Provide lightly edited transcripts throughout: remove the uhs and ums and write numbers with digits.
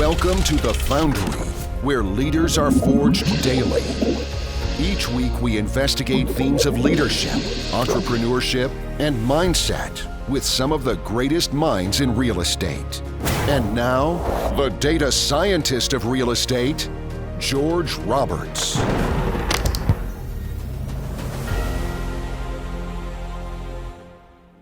Welcome to The Foundry, where leaders are forged daily. Each week we investigate themes of leadership, entrepreneurship, and mindset with some of the greatest minds in real estate. And now, the data scientist of real estate, George Roberts.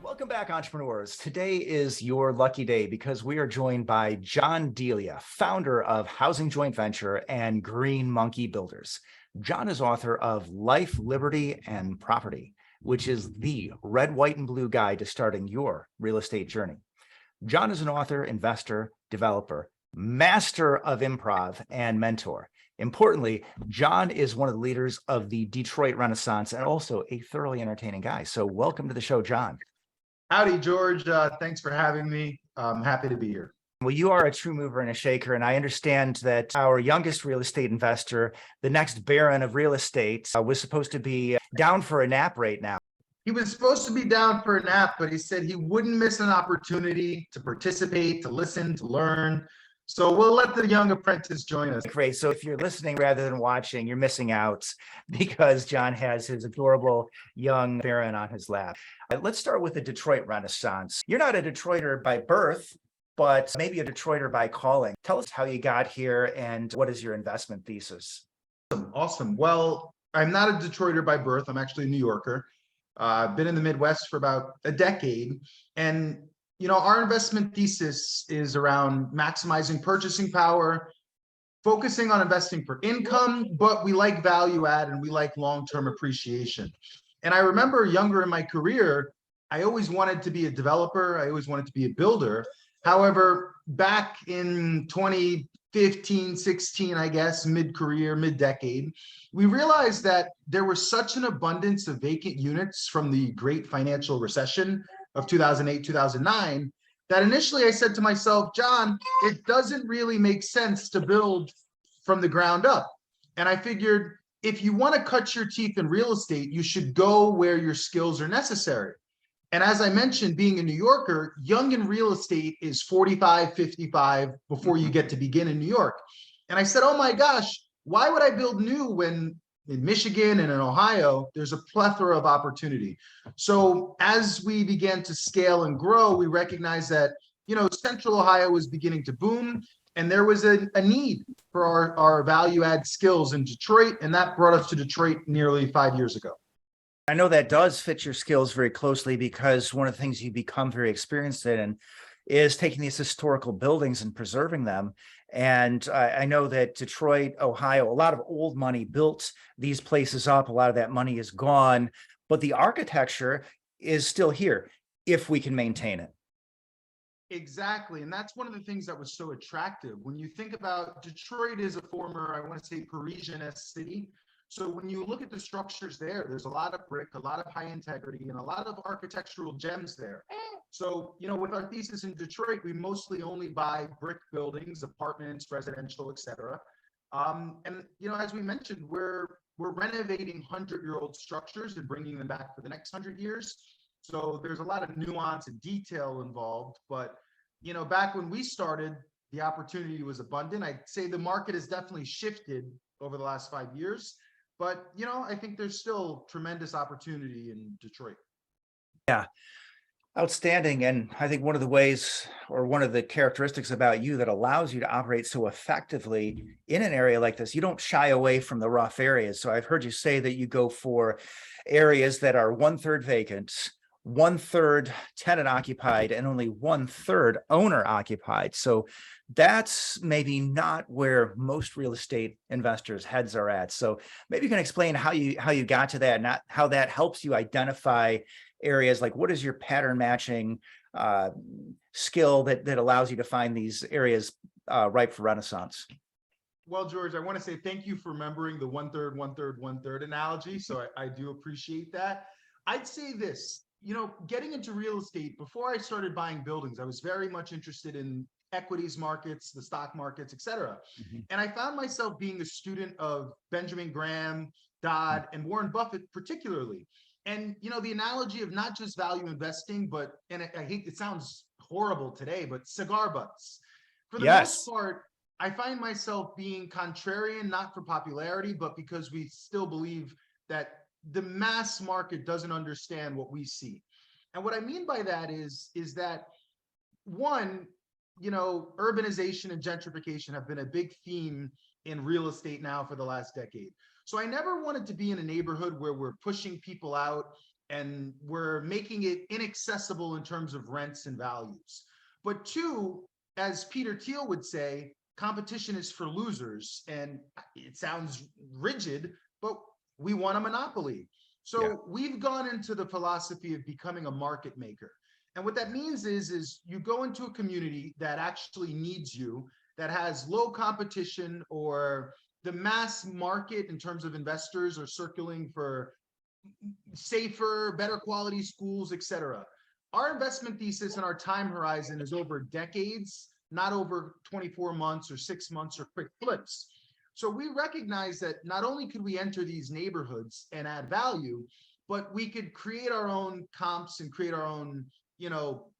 Welcome back, entrepreneurs. Today is your lucky day because we are joined by John Delia, founder of Housing Joint Venture and Green Monkey Builders. John is author of Life, Liberty, and Property, which is the red, white, and blue guide to starting your real estate journey. John is an author, investor, developer, master of improv, and mentor. Importantly, John is one of the leaders of the Detroit Renaissance and also a thoroughly entertaining guy. So welcome to the show, John. Howdy, George. Thanks for having me. I'm happy to be here. Well, you are a true mover and a shaker, and I understand that our youngest real estate investor, the next baron of real estate, was supposed to be down for a nap right now. He was supposed to be down for a nap, but he said he wouldn't miss an opportunity to participate, to listen, to learn. So we'll let the young apprentice join us. Great. So if you're listening rather than watching, you're missing out because John has his adorable young baron on his lap. Let's start with the Detroit Renaissance. You're not a Detroiter by birth, but maybe a Detroiter by calling. Tell us how you got here and what is your investment thesis? Awesome. Well, I'm not a Detroiter by birth. I'm actually a New Yorker. I've been in the Midwest for about a decade. And our investment thesis is around maximizing purchasing power, focusing on investing for income, but we like value add and we like long-term appreciation. And I remember younger in my career, I always wanted to be a developer. I always wanted to be a builder. However, back in 2015, 16, I guess, mid-career, mid-decade, we realized that there was such an abundance of vacant units from the great financial recession of 2008, 2009, that initially I said to myself, John, it doesn't really make sense to build from the ground up. And I figured if you want to cut your teeth in real estate, you should go where your skills are necessary. And as I mentioned, being a New Yorker, young in real estate is 45, 55 before you get to begin in New York. And I said, oh my gosh, why would I build new when in Michigan and in Ohio, there's a plethora of opportunity. So as we began to scale and grow, we recognized that, Central Ohio was beginning to boom and there was a need for our value add skills in Detroit. And that brought us to Detroit nearly 5 years ago. I know that does fit your skills very closely because one of the things you become very experienced in is taking these historical buildings and preserving them. And I know that Detroit, Ohio, a lot of old money built these places up. A lot of that money is gone, but the architecture is still here if we can maintain it. Exactly. And that's one of the things that was so attractive. When you think about Detroit is a former, I want to say, Parisian-esque city. So when you look at the structures there's a lot of brick, a lot of high integrity, and a lot of architectural gems there. So, with our thesis in Detroit, we mostly only buy brick buildings, apartments, residential, et cetera. And, as we mentioned, we're renovating 100-year-old structures and bringing them back for the next 100 years. So there's a lot of nuance and detail involved. But, back when we started, the opportunity was abundant. I'd say the market has definitely shifted over the last 5 years. But, I think there's still tremendous opportunity in Detroit. Yeah, outstanding. And I think one of the ways or one of the characteristics about you that allows you to operate so effectively in an area like this, you don't shy away from the rough areas. So I've heard you say that you go for areas that are 1/3 vacant, 1/3 tenant occupied, and only 1/3 owner occupied. So that's maybe not where most real estate investors' heads are at. So maybe you can explain how you got to that, not how that helps you identify areas. Like, what is your pattern matching skill that allows you to find these areas ripe for renaissance? Well, George, I want to say thank you for remembering the 1/3, 1/3, 1/3 analogy. So I do appreciate that. I'd say this, getting into real estate, before I started buying buildings, I was very much interested in equities markets, the stock markets, et cetera. Mm-hmm. And I found myself being a student of Benjamin Graham, Dodd, and Warren Buffett particularly. And, the analogy of not just value investing, but, and I hate, it sounds horrible today, but cigar butts. For the most part, I find myself being contrarian, not for popularity, but because we still believe that the mass market doesn't understand what we see. And what I mean by that is that one, urbanization and gentrification have been a big theme in real estate now for the last decade. So I never wanted to be in a neighborhood where we're pushing people out and we're making it inaccessible in terms of rents and values. But two, as Peter Thiel would say, competition is for losers. And it sounds rigid, but we want a monopoly. So we've gone into the philosophy of becoming a market maker. And what that means is you go into a community that actually needs you, that has low competition, or the mass market in terms of investors are circling for safer, better quality schools, etc. Our investment thesis and our time horizon is over decades, not over 24 months or 6 months or quick flips. So we recognize that not only could we enter these neighborhoods and add value, but we could create our own comps and create our own,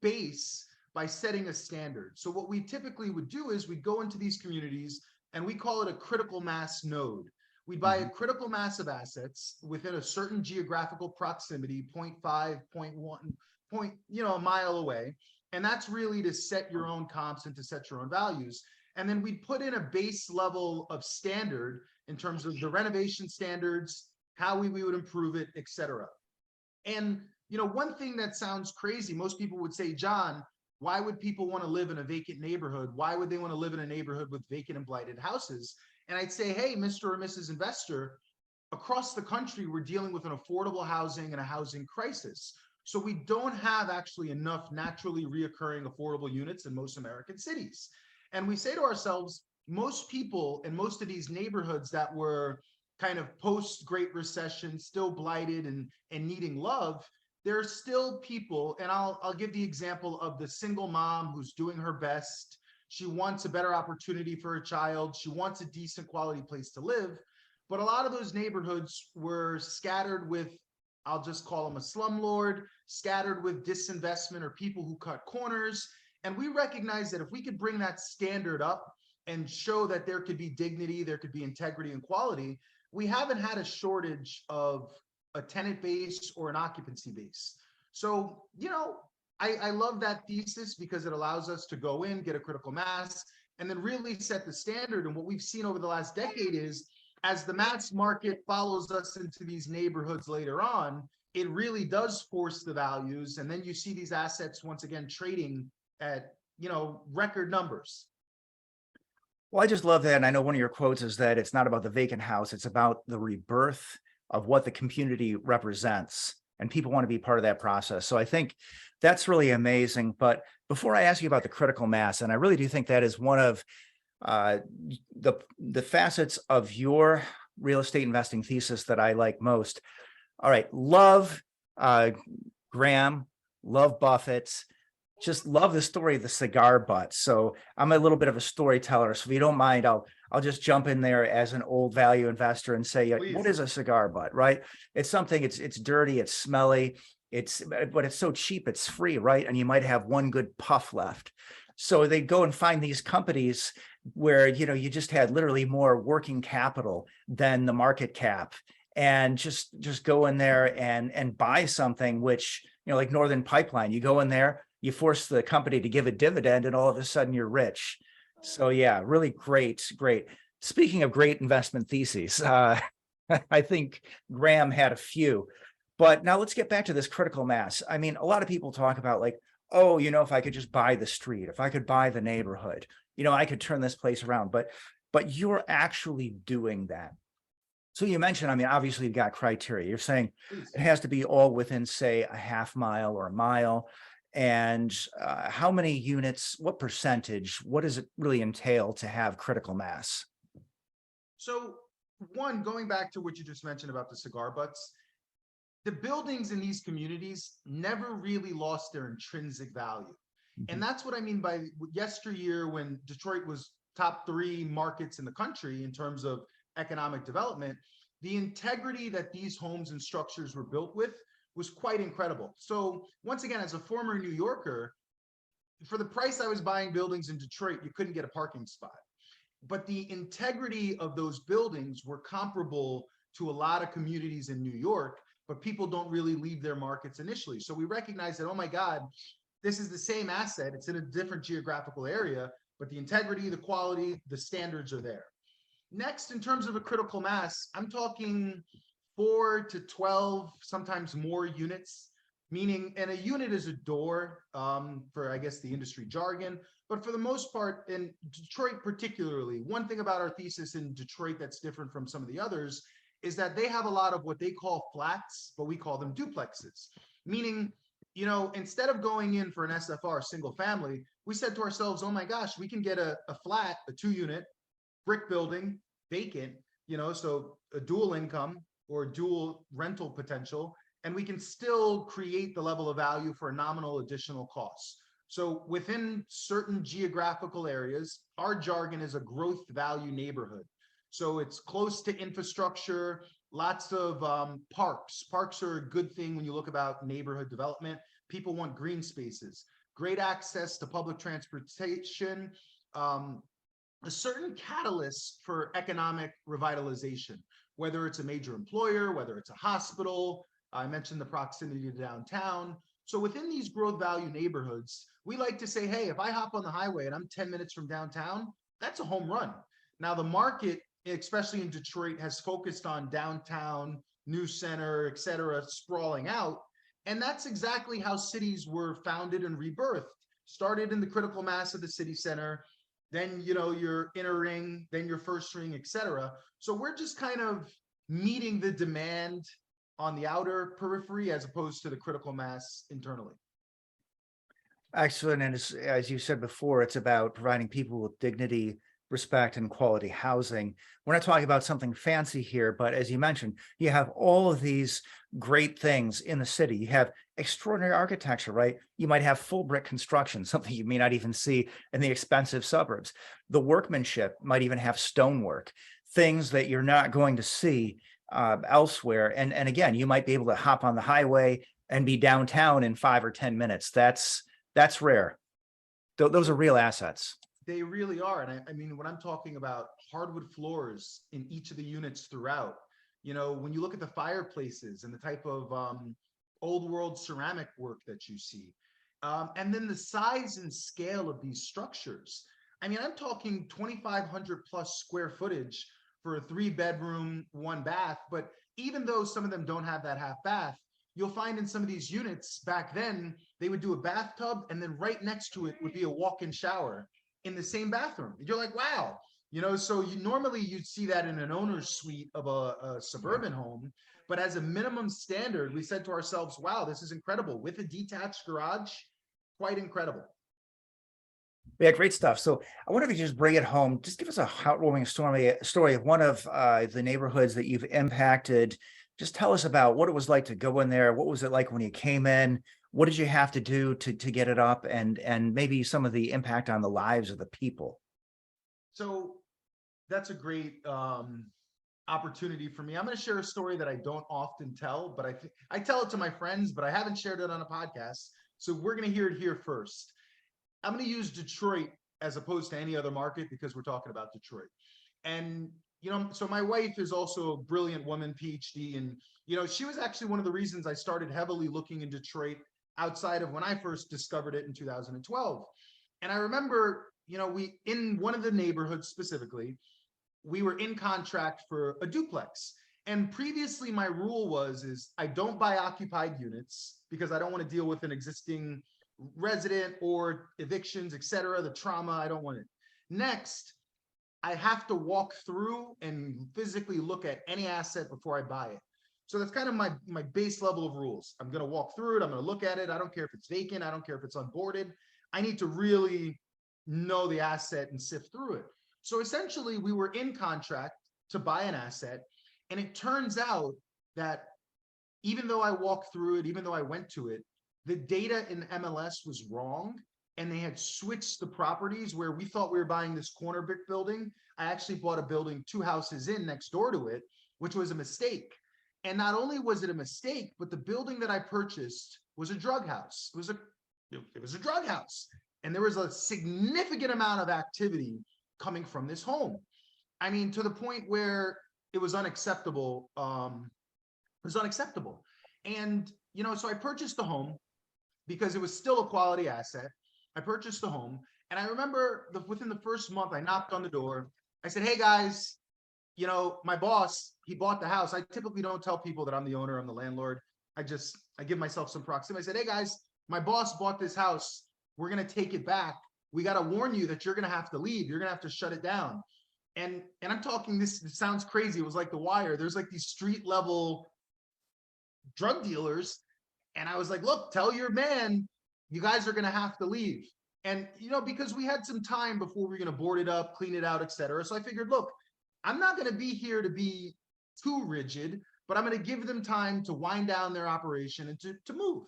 base by setting a standard. So what we typically would do is we'd go into these communities and we call it a critical mass node. We buy a critical mass of assets within a certain geographical proximity, 0.5, 0.1, a mile away. And that's really to set your own comps and to set your own values. And then we put in a base level of standard in terms of the renovation standards, how we would improve it, etc. And, one thing that sounds crazy, most people would say, John, why would people want to live in a vacant neighborhood? Why would they want to live in a neighborhood with vacant and blighted houses? And I'd say, hey, Mr. or Mrs. Investor, across the country, we're dealing with an affordable housing and a housing crisis. So we don't have actually enough naturally reoccurring affordable units in most American cities. And we say to ourselves, most people in most of these neighborhoods that were kind of post-Great Recession, still blighted and needing love, there are still people, and I'll give the example of the single mom who's doing her best. She wants a better opportunity for her child. She wants a decent quality place to live. But a lot of those neighborhoods were scattered with, I'll just call them a slumlord, scattered with disinvestment or people who cut corners. And we recognize that if we could bring that standard up and show that there could be dignity, there could be integrity and quality, we haven't had a shortage of a tenant base or an occupancy base. So, I love that thesis because it allows us to go in, get a critical mass, and then really set the standard. And what we've seen over the last decade is as the mass market follows us into these neighborhoods later on, it really does force the values. And then you see these assets once again trading at, record numbers. Well, I just love that. And I know one of your quotes is that it's not about the vacant house, it's about the rebirth of what the community represents. And people want to be part of that process. So I think that's really amazing. But before I ask you about the critical mass, and I really do think that is one of the facets of your real estate investing thesis that I like most. All right, love Graham, love Buffett, just love the story of the cigar butt. So I'm a little bit of a storyteller. So if you don't mind, I'll just jump in there as an old value investor and say, Please. What is a cigar butt, right? It's something, it's dirty, it's smelly, but it's so cheap, it's free, right? And you might have one good puff left. So they go and find these companies where, you just had literally more working capital than the market cap, and just go in there and buy something, which, like Northern Pipeline, you go in there, you force the company to give a dividend, and all of a sudden you're rich. So yeah, really great. Speaking of great investment theses, I think Graham had a few, but now let's get back to this critical mass. I mean, a lot of people talk about like, oh, if I could just buy the street, if I could buy the neighborhood, I could turn this place around, but you're actually doing that. So you mentioned, I mean, obviously you've got criteria. You're saying it has to be all within, say, a half mile or a mile. And how many units, what percentage, what does it really entail to have critical mass? So one, going back to what you just mentioned about the cigar butts, the buildings in these communities never really lost their intrinsic value. And that's what I mean by yesteryear, when Detroit was top 3 markets in the country in terms of economic development, the integrity that these homes and structures were built with was quite incredible. So once again, as a former New Yorker, for the price I was buying buildings in Detroit, you couldn't get a parking spot. but the integrity of those buildings were comparable to a lot of communities in New York, but people don't really leave their markets initially. So we recognize that, oh my God, this is the same asset. It's in a different geographical area, but the integrity, the quality, the standards are there. Next, in terms of a critical mass, I'm talking 4 to 12, sometimes more units, meaning, and a unit is a door, for, I guess, the industry jargon. But for the most part, in Detroit particularly, one thing about our thesis in Detroit that's different from some of the others is that they have a lot of what they call flats, but we call them duplexes, meaning, you know, instead of going in for an SFR, single family, we said to ourselves, oh my gosh, we can get a flat, a 2-unit brick building, vacant, you know, so a dual income or dual rental potential, and we can still create the level of value for a nominal additional cost. So within certain geographical areas, our jargon is a growth value neighborhood. So it's close to infrastructure, lots of parks. Parks are a good thing when you look about neighborhood development. People want green spaces, great access to public transportation, a certain catalyst for economic revitalization, whether it's a major employer, whether it's a hospital. I mentioned the proximity to downtown. So within these growth value neighborhoods, we like to say, hey, if I hop on the highway and I'm 10 minutes from downtown, that's a home run. Now the market, especially in Detroit, has focused on downtown, New Center, et cetera, sprawling out. And that's exactly how cities were founded and rebirthed. Started in the critical mass of the city center, then, you know, your inner ring, then your first ring, et cetera. So we're just kind of meeting the demand on the outer periphery as opposed to the critical mass internally. Excellent. And as you said before, it's about providing people with dignity, respect, and quality housing. We're not talking about something fancy here, but as you mentioned, you have all of these great things in the city. You have extraordinary architecture, right? You might have full brick construction, something you may not even see in the expensive suburbs. The workmanship might even have stonework, things that you're not going to see elsewhere. And again, you might be able to hop on the highway and be downtown in 5 or 10 minutes. That's rare. Those are real assets. They really are. And I mean, when I'm talking about hardwood floors in each of the units throughout, you know, when you look at the fireplaces and the type of old world ceramic work that you see, and then the size and scale of these structures. I mean, I'm talking 2,500 plus square footage for a 3-bedroom, 1 bath. But even though some of them don't have that half bath, you'll find in some of these units back then, they would do a bathtub and then right next to it would be a walk-in shower in the same bathroom. You're like, wow, you know, so normally you'd see that in an owner's suite of a suburban home, but as a minimum standard, we said to ourselves, wow, this is incredible. With a detached garage, quite incredible. Yeah, great stuff. So I wonder if you could just bring it home. Just give us a heartwarming story of one of the neighborhoods that you've impacted. Just tell us about what it was like to go in there. What was it like when you came in? What did you have to do to get it up, and maybe some of the impact on the lives of the people? So that's a great opportunity for me. I'm going to share a story that I don't often tell, but I tell it to my friends, but I haven't shared it on a podcast. So we're going to hear it here first. I'm going to use Detroit as opposed to any other market because we're talking about Detroit. And, you know, so my wife is also a brilliant woman, PhD. And, you know, she was actually one of the reasons I started heavily looking in Detroit outside of when I first discovered it in 2012. And I remember, you know, in one of the neighborhoods specifically, we were in contract for a duplex. And previously my rule is I don't buy occupied units because I don't want to deal with an existing resident or evictions, et cetera, the trauma, I don't want it. Next, I have to walk through and physically look at any asset before I buy it. So that's kind of my base level of rules. I'm going to walk through it. I'm going to look at it. I don't care if it's vacant. I don't care if it's unboarded. I need to really know the asset and sift through it. So essentially we were in contract to buy an asset. And it turns out that even though I walked through it, even though I went to it, the data in MLS was wrong. And they had switched the properties where we thought we were buying this corner brick building. I actually bought a building 2 houses in next door to it, which was a mistake. And not only was it a mistake, but the building that I purchased was a drug house. It was a drug house. And there was a significant amount of activity coming from this home. I mean, to the point where it was unacceptable. It was unacceptable. And, you know, so I purchased the home because it was still a quality asset. I purchased the home. And I remember within the first month, I knocked on the door. I said, hey guys, you know, my boss, he bought the house. I typically don't tell people that I'm the owner, I'm the landlord. I give myself some proximity. I said, hey guys, my boss bought this house. We're going to take it back. We got to warn you that you're going to have to leave. You're going to have to shut it down. And I'm talking, this sounds crazy. It was like The Wire. There's like these street level drug dealers. And I was like, look, tell your man, you guys are going to have to leave. And, you know, because we had some time before we were going to board it up, clean it out, etc. So I figured, look, I'm not going to be here to be too rigid, but I'm going to give them time to wind down their operation and to move.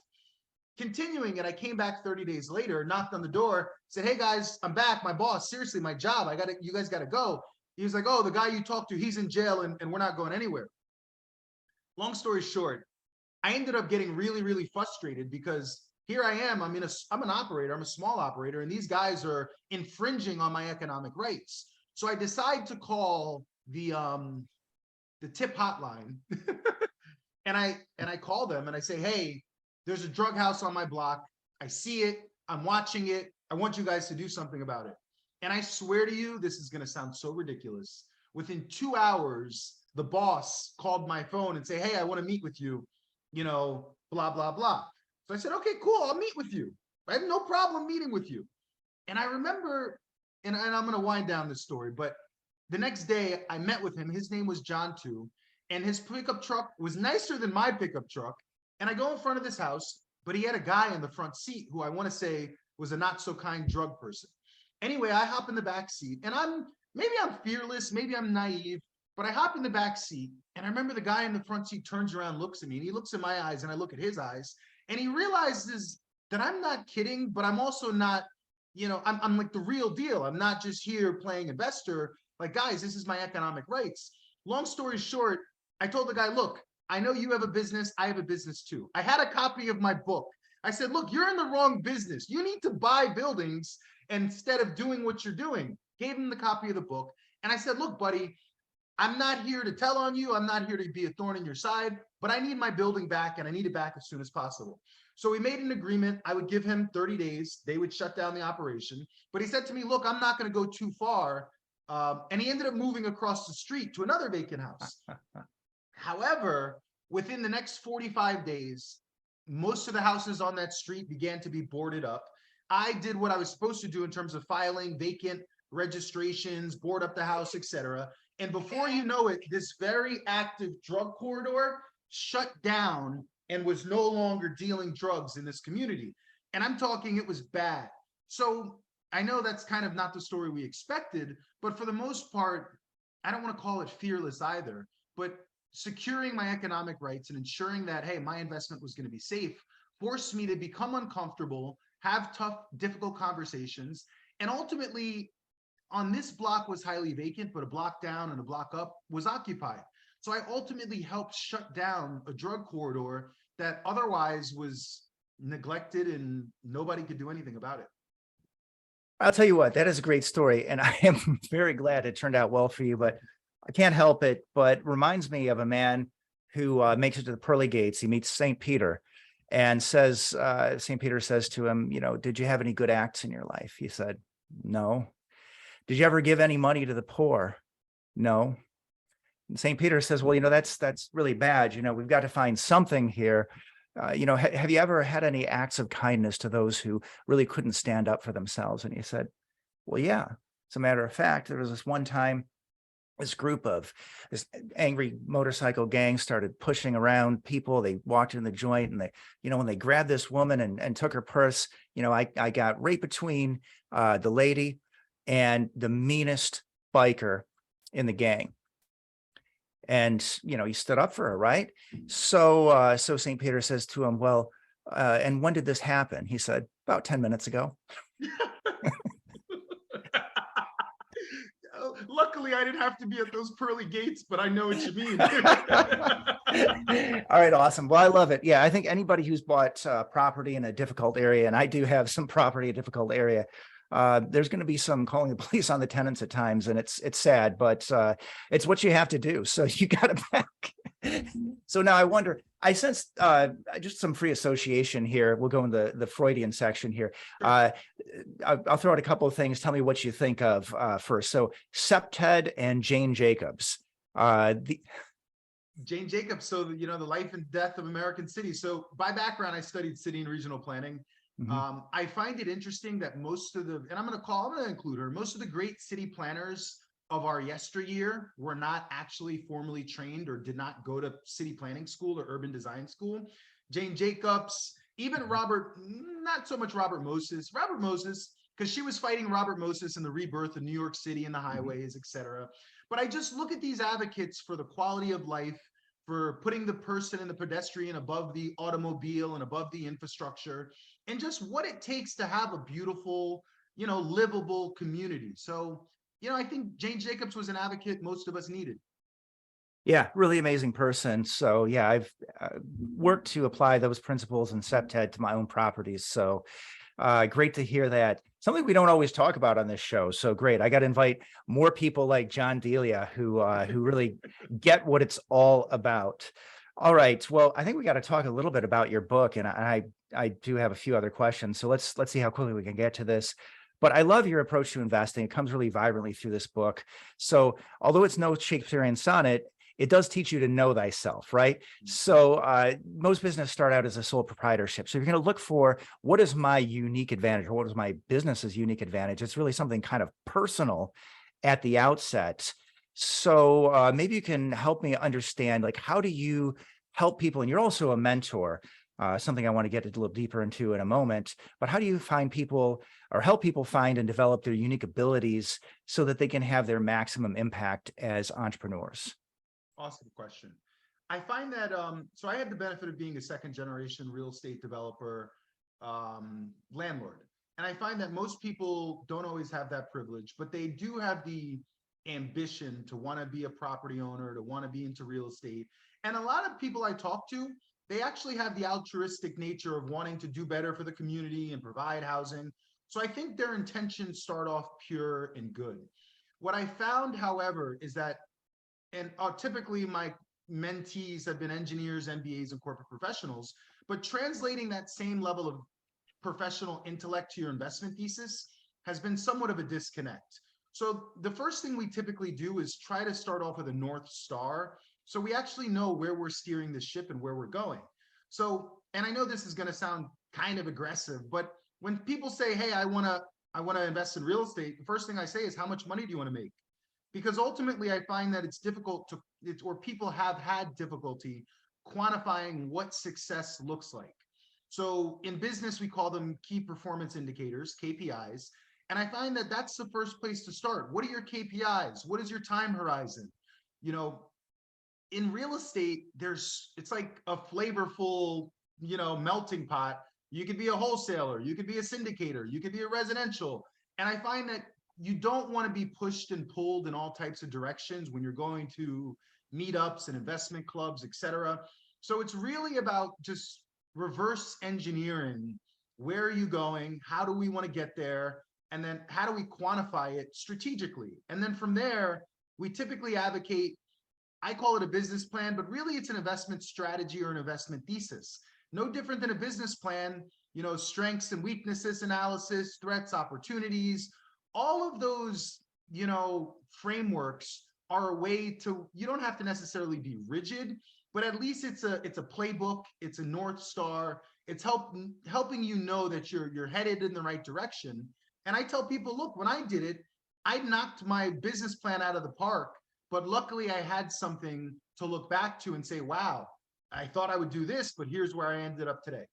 Continuing it, I came back 30 days later, knocked on the door, said, hey guys, I'm back. My boss, seriously, my job, you guys got to go. He was like, oh, the guy you talked to, he's in jail and we're not going anywhere. Long story short, I ended up getting really, really frustrated because here I am, I'm an operator, I'm a small operator, and these guys are infringing on my economic rights. So I decide to call the tip hotline and I call them and I say, hey, there's a drug house on my block. I see it, I'm watching it. I want you guys to do something about it. And I swear to you, this is going to sound so ridiculous. Within 2 hours, the boss called my phone and say, hey, I want to meet with you, you know, blah, blah, blah. So I said, okay, cool. I'll meet with you. I have no problem meeting with you. And I remember, and I'm going to wind down this story, but the next day I met with him. His name was John too. And his pickup truck was nicer than my pickup truck. And I go in front of this house, but he had a guy in the front seat who I want to say was a not so kind drug person. Anyway, I hop in the back seat and maybe I'm fearless, maybe I'm naive, but I hop in the back seat and I remember the guy in the front seat turns around, looks at me, and he looks in my eyes and I look at his eyes, and he realizes that I'm not kidding, but I'm also not, you know, I'm like the real deal. I'm not just here playing investor. Like, guys, this is my economic rights. Long story short, I told the guy, look, I know you have a business. I have a business too. I had a copy of my book. I said, look, you're in the wrong business. You need to buy buildings instead of doing what you're doing. Gave him the copy of the book. And I said, look, buddy, I'm not here to tell on you. I'm not here to be a thorn in your side, but I need my building back and I need it back as soon as possible. So we made an agreement. I would give him 30 days. They would shut down the operation. But he said to me, look, I'm not going to go too far. And he ended up moving across the street to another vacant house. However, within the next 45 days, most of the houses on that street began to be boarded up. I did what I was supposed to do in terms of filing vacant registrations, board up the house, etc. And before you know it, this very active drug corridor shut down and was no longer dealing drugs in this community. And I'm talking, it was bad. So I know that's kind of not the story we expected, but for the most part, I don't want to call it fearless either, but securing my economic rights and ensuring that, hey, my investment was going to be safe forced me to become uncomfortable, have tough, difficult conversations. And ultimately, on this block was highly vacant, but a block down and a block up was occupied. So I ultimately helped shut down a drug corridor that otherwise was neglected and nobody could do anything about it. I'll tell you what, that is a great story. And I am very glad it turned out well for you, but I can't help it, but reminds me of a man who makes it to the pearly gates. He meets St. Peter and says, St. Peter says to him, you know, did you have any good acts in your life? He said, no. Did you ever give any money to the poor? No. And St. Peter says, well, you know, that's really bad. You know, we've got to find something here. You know, have you ever had any acts of kindness to those who really couldn't stand up for themselves? And he said, well, yeah. As a matter of fact, there was this one time, this angry motorcycle gang started pushing around people. They walked in the joint and they, you know, when they grabbed this woman and took her purse, you know, I got right between the lady and the meanest biker in the gang. And, you know, he stood up for her, right? So St. Peter says to him, well, and when did this happen? He said, about 10 minutes ago. Luckily, I didn't have to be at those pearly gates, but I know what you mean. All right, awesome. Well, I love it. Yeah, I think anybody who's bought property in a difficult area, and I do have some property in a difficult area, there's going to be some calling the police on the tenants at times, and it's sad, but it's what you have to do. So you got to back. So now I wonder, I sense just some free association here. We'll go in the Freudian section here. I'll throw out a couple of things. Tell me what you think of first. So Septed and Jane Jacobs. Jane Jacobs, so the life and death of American cities. So by background, I studied city and regional planning. I find it interesting that most of the, and I'm going to include her, most of the great city planners of our yesteryear were not actually formally trained or did not go to city planning school or urban design school. Jane Jacobs, even Robert, not so much Robert Moses, because she was fighting Robert Moses in the rebirth of New York City and the highways, etc. But I just look at these advocates for the quality of life, for putting the person and the pedestrian above the automobile and above the infrastructure, and just what it takes to have a beautiful, livable community. So, I think Jane Jacobs was an advocate most of us needed. Yeah, really amazing person. So yeah, I've worked to apply those principles in Septed to my own properties. So great to hear that. Something we don't always talk about on this show. So great. I got to invite more people like John Delia who really get what it's all about. All right. Well, I think we got to talk a little bit about your book, and I do have a few other questions. So let's see how quickly we can get to this. But I love your approach to investing. It comes really vibrantly through this book. So although it's no Shakespearean sonnet, it does teach you to know thyself, right? So most business start out as a sole proprietorship. So you're going to look for, what is my unique advantage, or what is my business's unique advantage? It's really something kind of personal at the outset. So maybe you can help me understand, like, how do you help people? And you're also a mentor, something I want to get a little deeper into in a moment. But how do you find people, or help people find and develop their unique abilities so that they can have their maximum impact as entrepreneurs? Awesome question. I find that, so I had the benefit of being a second generation real estate developer, landlord. And I find that most people don't always have that privilege, but they do have the ambition to want to be a property owner, to want to be into real estate. And a lot of people I talk to, they actually have the altruistic nature of wanting to do better for the community and provide housing. So I think their intentions start off pure and good. What I found, however, is that, and typically my mentees have been engineers, MBAs, and corporate professionals, but translating that same level of professional intellect to your investment thesis has been somewhat of a disconnect. So the first thing we typically do is try to start off with a North Star, so we actually know where we're steering the ship and where we're going. So, and I know this is going to sound kind of aggressive, but when people say, hey, I want to invest in real estate, the first thing I say is, how much money do you want to make? Because ultimately I find that it's difficult or people have had difficulty quantifying what success looks like. So in business, we call them key performance indicators, KPIs. And I find that that's the first place to start. What are your KPIs? What is your time horizon? In real estate, it's like a flavorful, melting pot. You could be a wholesaler, you could be a syndicator, you could be a residential. And I find that you don't want to be pushed and pulled in all types of directions when you're going to meetups and investment clubs, etc. So it's really about just reverse engineering. Where are you going? How do we want to get there? And then how do we quantify it strategically? And then from there, we typically advocate, I call it a business plan, but really it's an investment strategy or an investment thesis. No different than a business plan, strengths and weaknesses analysis, threats, opportunities, all of those, frameworks are a way to, you don't have to necessarily be rigid, but at least it's a playbook, it's a North Star, it's helping you know that you're headed in the right direction. And I tell people, look, when I did it, I knocked my business plan out of the park, but luckily I had something to look back to and say, wow, I thought I would do this, but here's where I ended up today.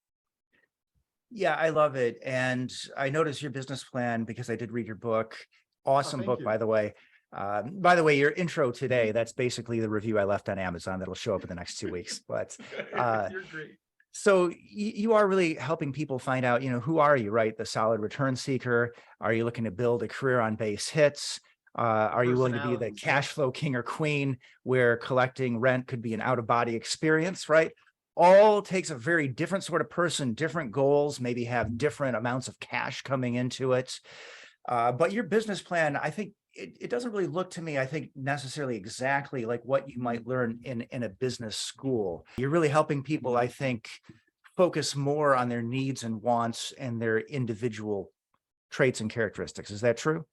Yeah, I love it. And I noticed your business plan because I did read your book. Awesome book, by the way. Your intro today, that's basically the review I left on Amazon that'll show up in the next 2 weeks. But you're great. So you are really helping people find out, who are you, right? The solid return seeker. Are you looking to build a career on base hits? Are you willing to be the cash flow king or queen, where collecting rent could be an out-of-body experience, right? All takes a very different sort of person, different goals, maybe have different amounts of cash coming into it. But your business plan, I think it doesn't really look to me, I think, necessarily exactly like what you might learn in a business school. You're really helping people, I think, focus more on their needs and wants and their individual traits and characteristics. Is that true?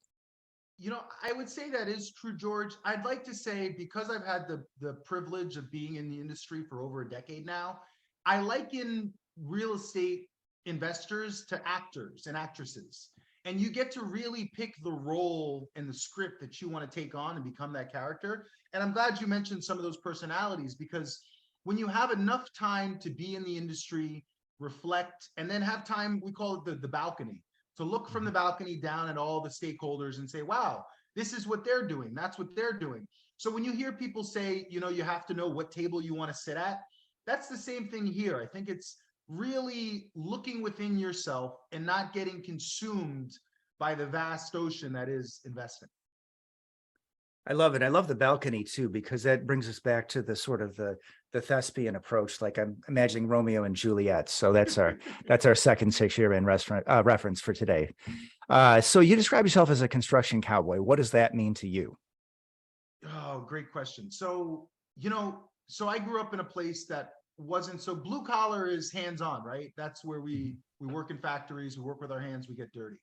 I would say that is true, George. I'd like to say, because I've had the privilege of being in the industry for over a decade now, I liken real estate investors to actors and actresses. And you get to really pick the role in the script that you want to take on and become that character. And I'm glad you mentioned some of those personalities, because when you have enough time to be in the industry, reflect, and then have time, we call it the balcony, to look from the balcony down at all the stakeholders and say, wow, this is what they're doing. That's what they're doing. So when you hear people say, you have to know what table you want to sit at, that's the same thing here. I think it's really looking within yourself and not getting consumed by the vast ocean that is investment. I love it. I love the balcony too, because that brings us back to the sort of the thespian approach. Like I'm imagining Romeo and Juliet. So that's our second Shakespearean reference for today. So you describe yourself as a construction cowboy. What does that mean to you? Oh, great question. So, so I grew up in a place that wasn't so blue collar is hands-on, right? That's where we work in factories, we work with our hands, we get dirty.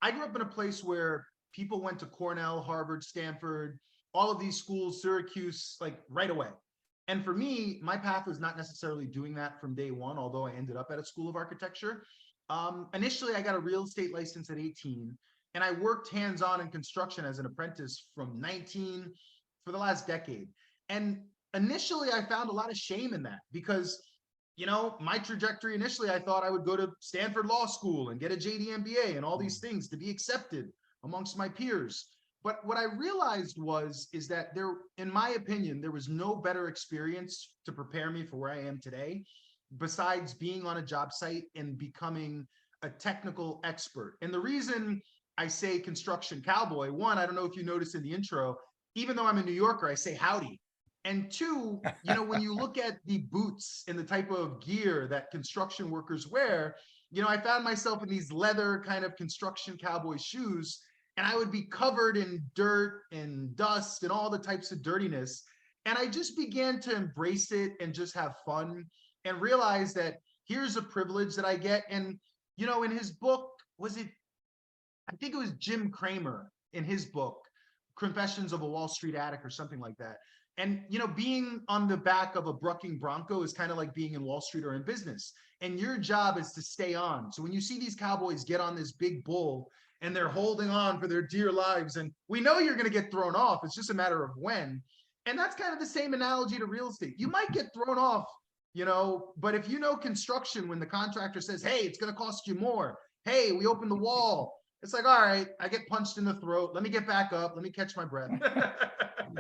I grew up in a place where people went to Cornell, Harvard, Stanford, all of these schools, Syracuse, like right away. And for me, my path was not necessarily doing that from day one, although I ended up at a school of architecture. Initially, I got a real estate license at 18, and I worked hands-on in construction as an apprentice from 19 for the last decade. And initially, I found a lot of shame in that because, my trajectory initially, I thought I would go to Stanford Law School and get a JD MBA and all these things to be accepted amongst my peers. But what I realized is that there, in my opinion, there was no better experience to prepare me for where I am today, besides being on a job site and becoming a technical expert. And the reason I say construction cowboy, one, I don't know if you noticed in the intro, even though I'm a New Yorker, I say howdy. And two, when you look at the boots and the type of gear that construction workers wear, I found myself in these leather kind of construction cowboy shoes, and I would be covered in dirt and dust and all the types of dirtiness. And I just began to embrace it and just have fun and realize that here's a privilege that I get. And, in his book, I think it was Jim Cramer in his book, Confessions of a Wall Street Addict or something like that. And, being on the back of a bucking bronco is kind of like being in Wall Street or in business. And your job is to stay on. So when you see these cowboys get on this big bull and they're holding on for their dear lives, and we know you're going to get thrown off. It's just a matter of when. And that's kind of the same analogy to real estate. You might get thrown off, but if construction, when the contractor says, hey, it's going to cost you more. Hey, we opened the wall. It's like, all right, I get punched in the throat. Let me get back up. Let me catch my breath.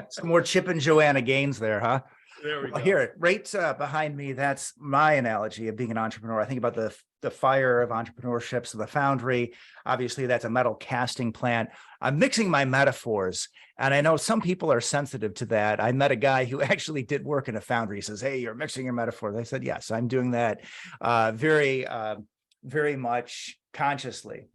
Some more Chip and Joanna Gaines there, huh? There we go. Here, right behind me, that's my analogy of being an entrepreneur. I think about the fire of entrepreneurship. So the foundry, obviously that's a metal casting plant. I'm mixing my metaphors, and I know some people are sensitive to that. I met a guy who actually did work in a foundry. He says, hey, you're mixing your metaphors. I said, yes, I'm doing that very much consciously.